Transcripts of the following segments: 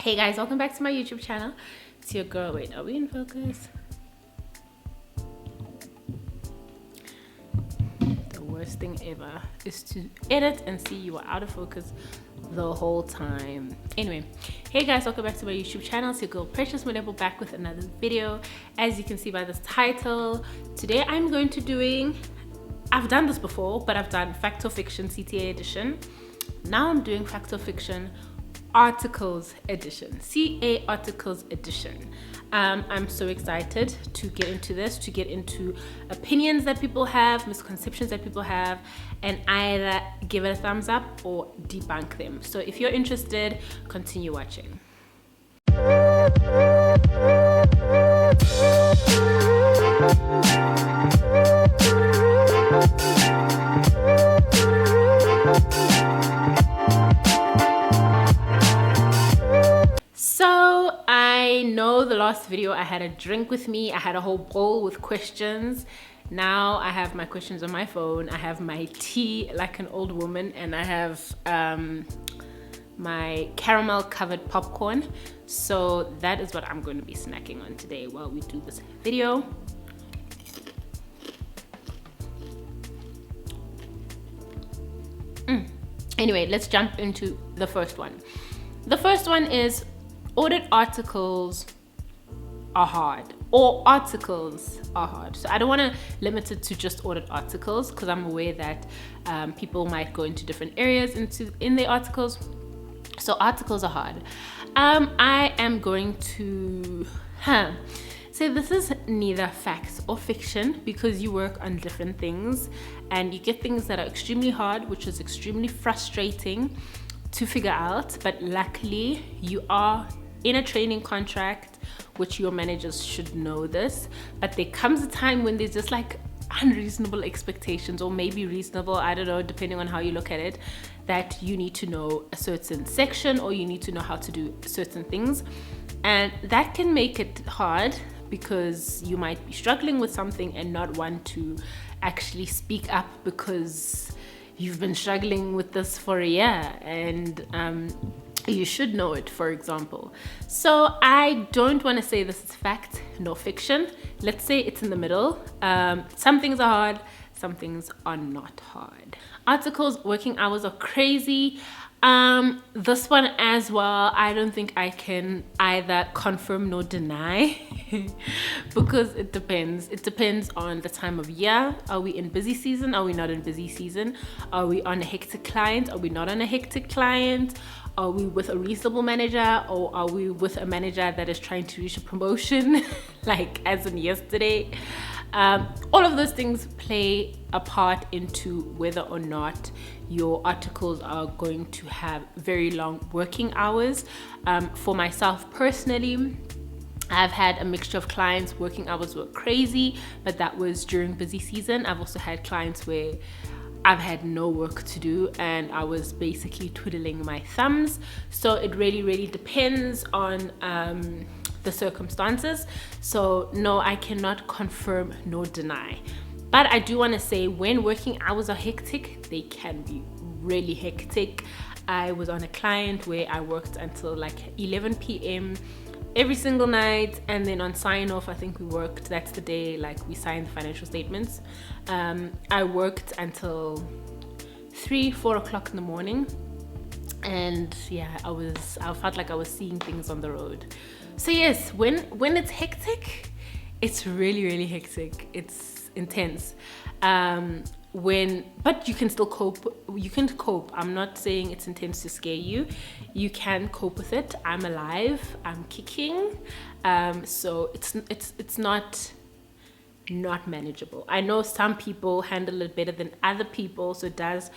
Hey guys, welcome back to my YouTube channel. It's your girl. Wait, are we in focus? The worst thing ever is to edit and see you are out of focus the whole time. Anyway, hey guys, welcome back to my YouTube channel. It's your girl Precious Mulebo back with another video. As you can see by this title, today I'm going to I've done this before, but I've done Fact or Fiction CTA edition. Now I'm doing Fact or Fiction Articles edition, CA Articles edition. I'm so excited to get into this, to get into opinions that people have, misconceptions that people have, and either give it a thumbs up or debunk them. So if you're interested, continue watching. So I know the last video I had a drink with me. I had a whole bowl with questions. Now I have my questions on my phone. I have my tea like an old woman, and I have my caramel covered popcorn. So that is what I'm going to be snacking on today while we do this video. Anyway, let's jump into the first one. The first one is audit articles are hard, or articles are hard. So I don't want to limit it to just audit articles, because I'm aware that people might go into different areas in their articles. So articles are hard. I am going to say this is neither facts or fiction, because you work on different things and you get things that are extremely hard, which is extremely frustrating to figure out. But luckily you are in a training contract, which your managers should know this. But there comes a time when there's just like unreasonable expectations, or maybe reasonable, I don't know, depending on how you look at it, that you need to know a certain section, or you need to know how to do certain things. And that can make it hard, because you might be struggling with something and not want to actually speak up, because you've been struggling with this for a year, and you should know it, for example. So I don't want to say this is fact nor fiction. Let's say it's in the middle. Some things are hard, some things are not hard. Articles, working hours are crazy. This one as well, I don't think I can either confirm nor deny because it depends. It depends on the time of year. Are we in busy season? Are we not in busy season? Are we on a hectic client? Are we not on a hectic client? Are we with a reasonable manager, or are we with a manager that is trying to reach a promotion like as in yesterday? All of those things play a part into whether or not your articles are going to have very long working hours. For myself personally, I've had a mixture of clients. Working hours were crazy, but that was during busy season. I've also had clients where I've had no work to do and I was basically twiddling my thumbs. So it really depends on the circumstances. So no, I cannot confirm nor deny. But I do want to say, when working hours are hectic, they can be really hectic. I was on a client where I worked until like 11 p.m. every single night, and then on sign off, I think we worked, that's the day like we signed the financial statements. I worked until 3-4 o'clock in the morning, and yeah, I felt like I was seeing things on the road. So yes, when it's hectic, it's really hectic. It's intense. But you can still cope. You can cope. I'm not saying it's intense to scare you. You can cope with it. I'm alive. I'm kicking. So it's not manageable. I know some people handle it better than other people. So it does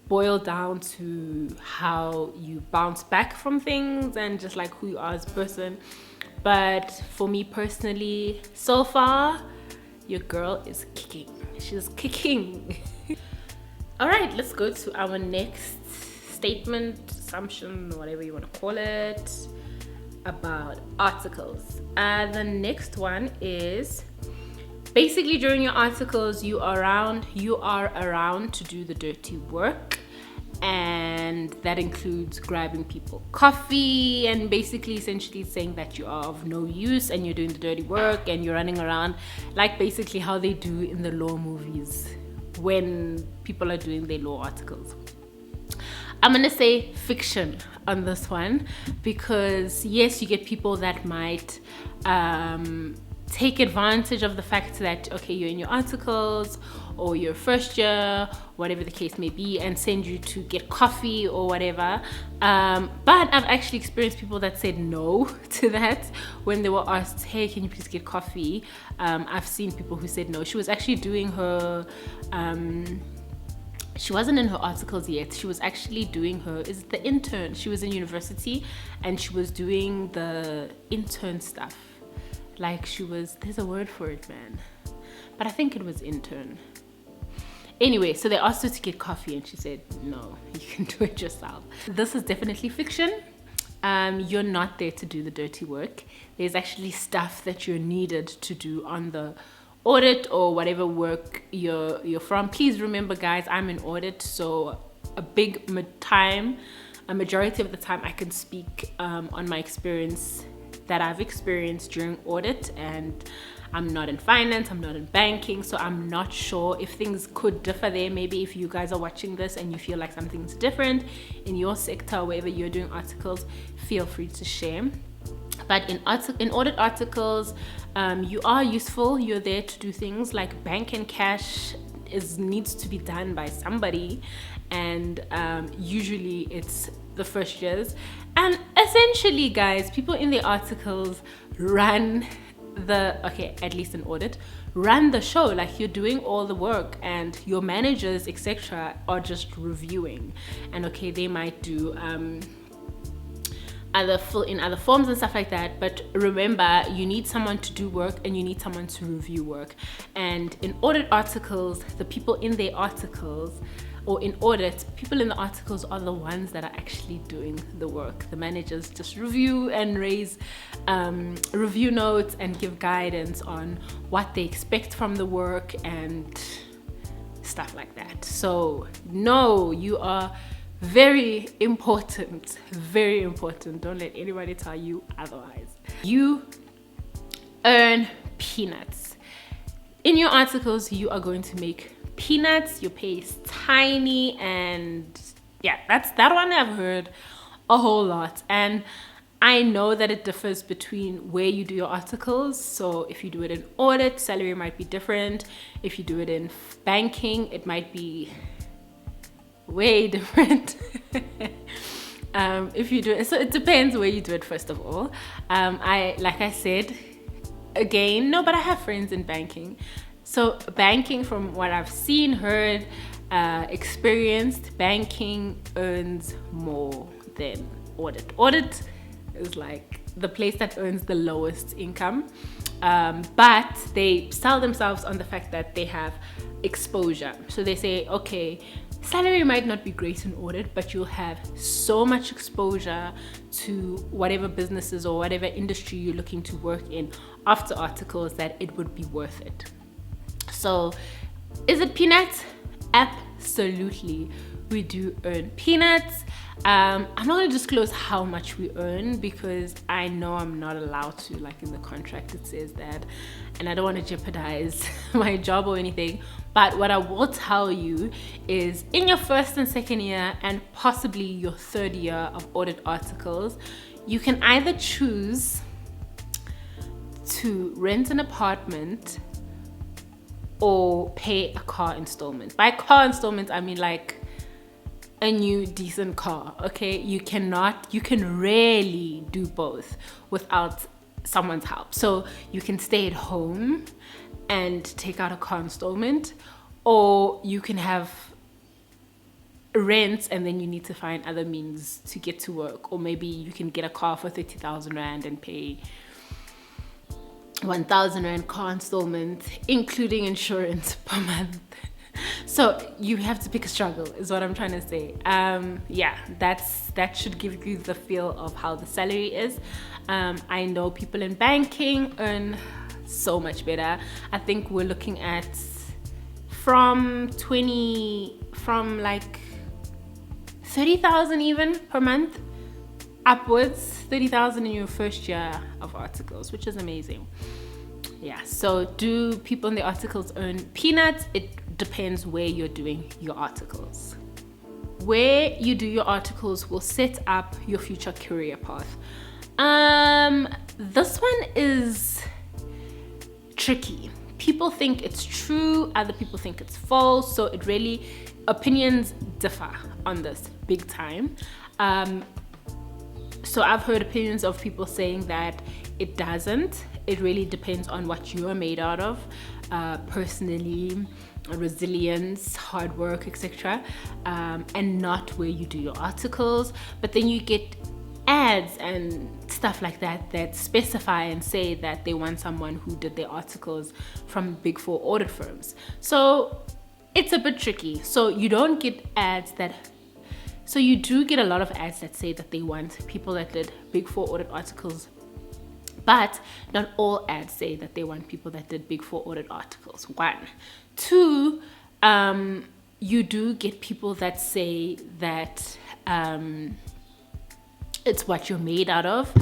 boil down to how you bounce back from things and just like who you are as a person. But for me personally, so far, your girl is kicking. She's kicking. All right, let's go to our next statement, assumption, whatever you want to call it, about articles. The next one is basically during your articles, you are around to do the dirty work, and and that includes grabbing people coffee and basically essentially saying that you are of no use and you're doing the dirty work and you're running around like basically how they do in the law movies when people are doing their law articles. I'm gonna say fiction on this one because yes, you get people that might take advantage of the fact that okay, you're in your articles or your first year, whatever the case may be, and send you to get coffee or whatever. But I've actually experienced people that said no to that when they were asked, hey, can you please get coffee? I've seen people who said no. She was actually doing her she wasn't in her articles yet. She was actually doing the intern. She was in university and she was doing the intern stuff. Like there's a word for it, man. But I think it was intern. Anyway, so they asked her to get coffee and she said, no, you can do it yourself. This is definitely fiction. You're not there to do the dirty work. There's actually stuff that you're needed to do on the audit or whatever work you're from. Please remember, guys, I'm in audit, so a majority of the time I can speak on my experience that I've experienced during audit, and I'm not in finance, I'm not in banking, so I'm not sure if things could differ there. Maybe if you guys are watching this and you feel like something's different in your sector, wherever you're doing articles, feel free to share. But in audit articles, you are useful. You're there to do things like bank and cash needs to be done by somebody, and usually it's the first years. And essentially, guys, people in the articles run at least in audit, run the show. Like, you're doing all the work and your managers, etc., are just reviewing. And okay, they might do other forms and stuff like that, but remember, you need someone to do work and you need someone to review work. And in audit articles, the people in their articles, or in audit, people in the articles are the ones that are actually doing the work. The managers just review and raise review notes and give guidance on what they expect from the work and stuff like that. So no, you are very important, very important. Don't let anybody tell you otherwise. You earn peanuts. In your articles, you are going to make peanuts. Your pay is tiny, and yeah, that one I've heard a whole lot. And I know that it differs between where you do your articles. So if you do it in audit, salary might be different. If you do it in banking, it might be way different. If you do it, so it depends where you do it. First of all, like I said again, no, but I have friends in banking. So banking, from what I've seen, heard, experienced, banking earns more than audit. Audit is like the place that earns the lowest income, but they sell themselves on the fact that they have exposure. So they say, okay, salary might not be great in audit, but you'll have so much exposure to whatever businesses or whatever industry you're looking to work in after articles that it would be worth it. So is it peanuts? Absolutely. We do earn peanuts. I'm not going to disclose how much we earn because I know I'm not allowed to. Like, in the contract it says that, and I don't want to jeopardize my job or anything. But what I will tell you is, in your first and second year and possibly your third year of audit articles, you can either choose to rent an apartment or pay a car installment. By car installment, I mean like a new decent car. Okay, you can rarely do both without someone's help. So you can stay at home and take out a car installment, or you can have rent and then you need to find other means to get to work, or maybe you can get a car for 30,000 rand and pay 1,000 rand car installment, including insurance per month. So you have to pick a struggle, is what I'm trying to say. Yeah, that should give you the feel of how the salary is. I know people in banking earn so much better. I think we're looking at from like 30,000 even per month, upwards 30,000 in your first year of articles, which is amazing. Yeah, so do people in the articles earn peanuts? It depends where you're doing your articles. Where you do your articles will set up your future career path. This one is tricky. People think it's true, other people think it's false, so it really, opinions differ on this big time. So I've heard opinions of people saying that it doesn't. It really depends on what you're made out of, personally, resilience, hard work, etc., and not where you do your articles. But then you get ads and stuff like that that specify and say that they want someone who did their articles from Big Four audit firms. So it's a bit tricky. So you don't get ads that, so you do get a lot of ads that say that they want people that did Big Four audit articles, but not all ads say that they want people that did Big Four audit articles. 1. 2, you do get people that say that it's what you're made out of.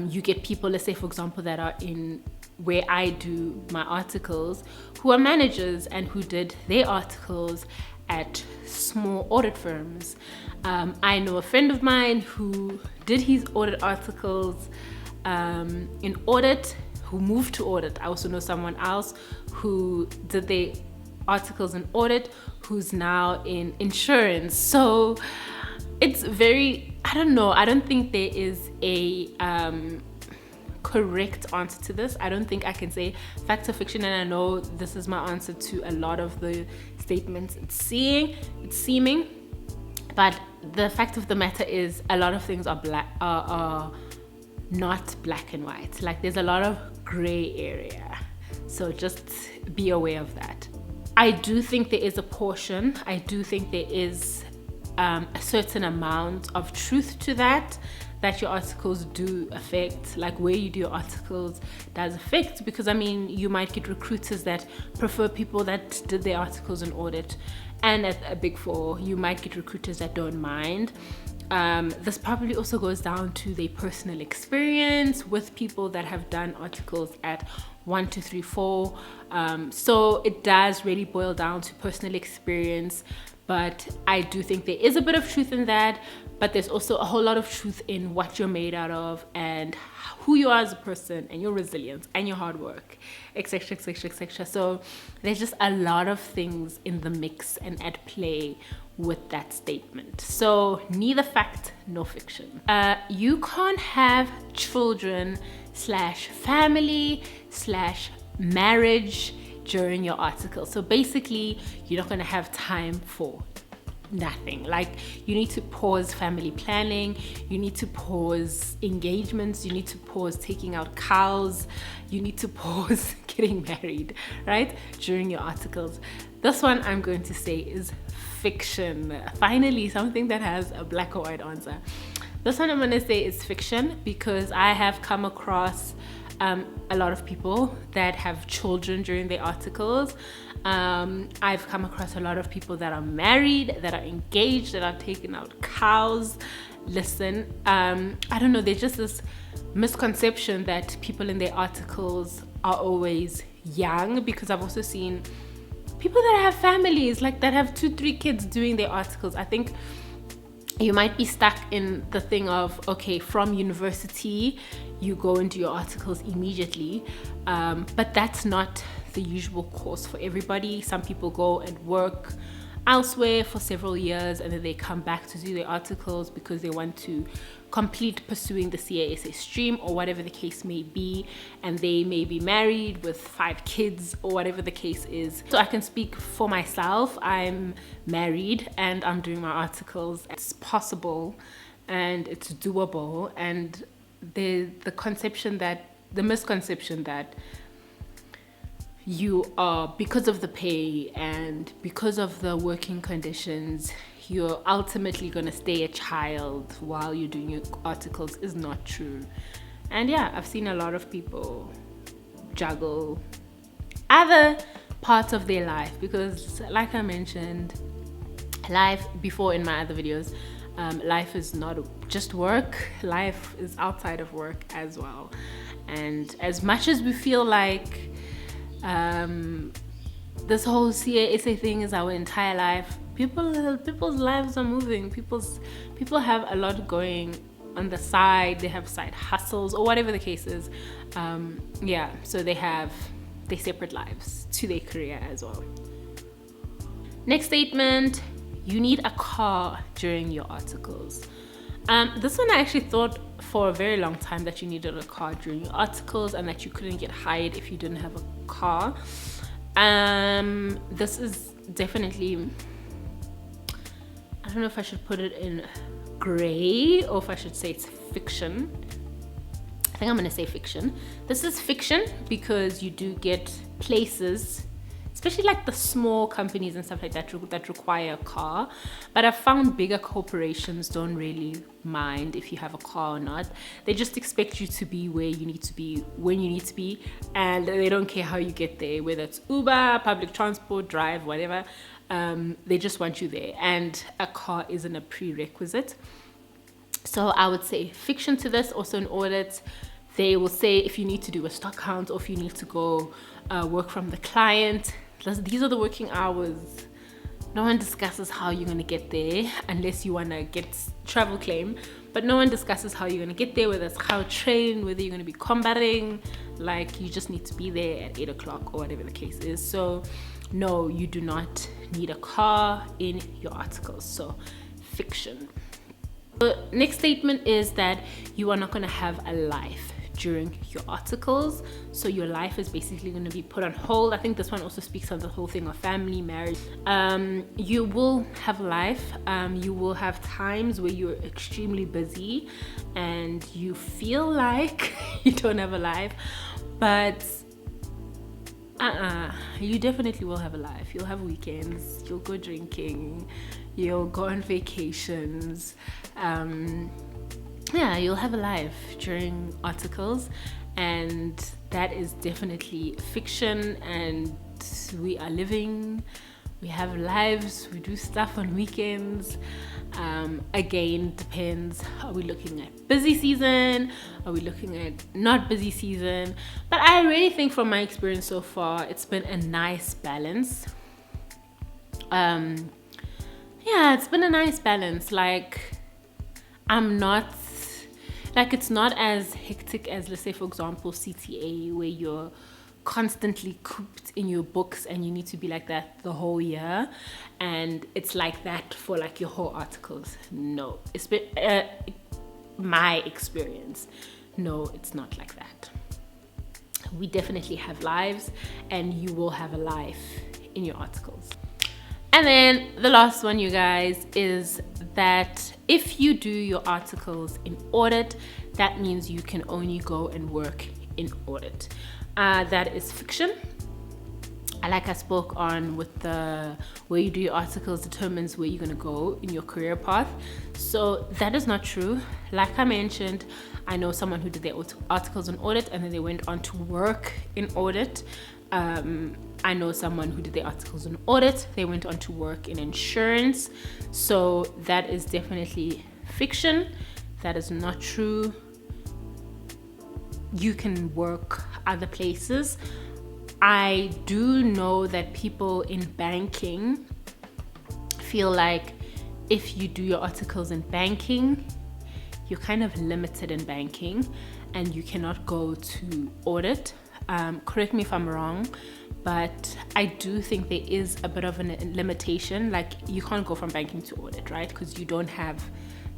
You get people, let's say for example, that are in where I do my articles, who are managers and who did their articles at small audit firms. I know a friend of mine who did his audit articles in audit, who moved to audit. I also know someone else who did their articles in audit, who's now in insurance. So it's very, I don't know, I don't think there is a correct answer to this. I don't think I can say fact or fiction, and I know this is my answer to a lot of the statements it's seeming, but the fact of the matter is a lot of things are not black and white. Like there's a lot of gray area, so just be aware of that. I do think there is a portion, I do think there is a certain amount of truth to that your articles do affect, like where you do your articles does affect, because I mean you might get recruiters that prefer people that did their articles in audit, and at a Big Four you might get recruiters that don't mind. This probably also goes down to their personal experience with people that have done articles at 1, 2, 3, 4. So it does really boil down to personal experience, but I do think there is a bit of truth in that, but there's also a whole lot of truth in what you're made out of and who you are as a person and your resilience and your hard work, etc., etc., etc. So there's just a lot of things in the mix and at play with that statement. So neither fact nor fiction. You can't have children / family / marriage during your article. So basically you're not going to have time for nothing. Like you need to pause family planning, you need to pause engagements, you need to pause taking out cows, you need to pause getting married, right, during your articles. This one I'm going to say is fiction. Finally, something that has a black or white answer. This one I'm going to say is fiction because I have come across a lot of people that have children during their articles. I've come across a lot of people that are married, that are engaged, that are taking out cows. Listen, I don't know, there's just this misconception that people in their articles are always young, because I've also seen people that have families, like that have 2-3 kids doing their articles. I think you might be stuck in the thing of, okay, from university you go into your articles immediately, but that's not the usual course for everybody. Some people go and work elsewhere for several years and then they come back to do their articles because they want to complete pursuing the CASA stream or whatever the case may be, and they may be married with 5 kids or whatever the case is. So I can speak for myself. I'm married and I'm doing my articles. It's possible and it's doable, and the misconception that you are, because of the pay and because of the working conditions, you're ultimately going to stay a child while you're doing your articles is not true. And yeah, I've seen a lot of people juggle other parts of their life because, like I mentioned, Life, before in my other videos, life is not just work. Life is outside of work as well. And as much as we feel like this whole CASA thing is our entire life, people's lives are moving. People have a lot going on the side. They have side hustles or whatever the case is. So they have their separate lives to their career as well. Next statement: you need a car during your articles. This one I actually thought for a very long time that you needed a car during your articles and that you couldn't get hired if you didn't have a car. This is definitely, I don't know if I should put it in gray or if I should say it's fiction. I think I'm gonna say fiction. This is fiction because you do get places, especially like the small companies and stuff like that that require a car. But I've found bigger corporations don't really mind if you have a car or not. They just expect you to be where you need to be when you need to be, and they don't care how you get there, whether it's Uber, public transport, drive, whatever. They just want you there, and a car isn't a prerequisite. So I would say fiction to this. Also in audit, they will say if you need to do a stock count or if you need to go work from the client, these are the working hours. No one discusses how you're going to get there unless you want to get travel claim, but no one discusses how you're going to get there, whether it's how train, whether you're going to be combating. Like, you just need to be there at 8 o'clock or whatever the case is. So no, you do not need a car in your articles. So fiction. The next statement is that you are not going to have a life during your articles. So your life is basically going to be put on hold. I think this one also speaks on the whole thing of family, marriage. You will have life. You will have times where you're extremely busy and you feel like you don't have a life, but you definitely will have a life. You'll have weekends, you'll go drinking, you'll go on vacations. You'll have a life during articles, and that is definitely fiction. And we are living, we have lives, we do stuff on weekends. Again, depends. Are we looking at busy season? Are we looking at not busy season? But I really think from my experience so far, it's been a nice balance. It's been a nice balance. Like, it's not as hectic as, let's say, for example, CTA, where you're constantly cooped in your books and you need to be like that the whole year, and it's like that for like your whole articles. No, it's been my experience. No, it's not like that. We definitely have lives, and you will have a life in your articles. And then the last one, you guys, is that if you do your articles in audit, that means you can only go and work in audit. That is fiction. Like I spoke on with the where you do your articles determines where you're going to go in your career path. So that is not true. Like I mentioned, I know someone who did their articles in audit and then they went on to work in audit. I know someone who did their articles in audit, they went on to work in insurance. So that is definitely fiction. That is not true. You can work other places. I do know that people in banking feel like if you do your articles in banking, you're kind of limited in banking and you cannot go to audit. Correct me if I'm wrong, but I do think there is a bit of a limitation. Like, you can't go from banking to audit, right? Because you don't have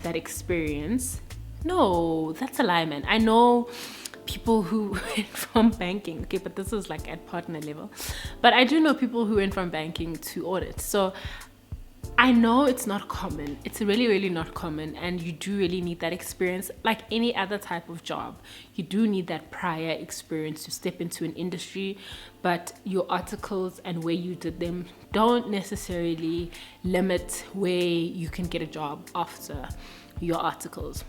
that experience. No, that's a lie, man. I know people who went from banking, okay, but this is like at partner level. But I do know people who went from banking to audit. So I know it's not common. It's really, really not common. And you do really need that experience. Like any other type of job, you do need that prior experience to step into an industry. But your articles and where you did them don't necessarily limit where you can get a job after your articles.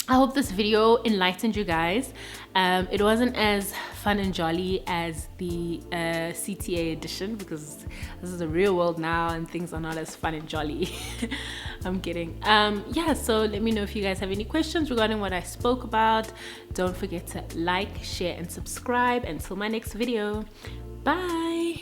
I hope this video enlightened you guys. It wasn't as fun and jolly as the CTA edition, because this is the real world now and things are not as fun and jolly. I'm kidding. Yeah, so let me know if you guys have any questions regarding what I spoke about. Don't forget to like, share, and subscribe. Until my next video. Bye.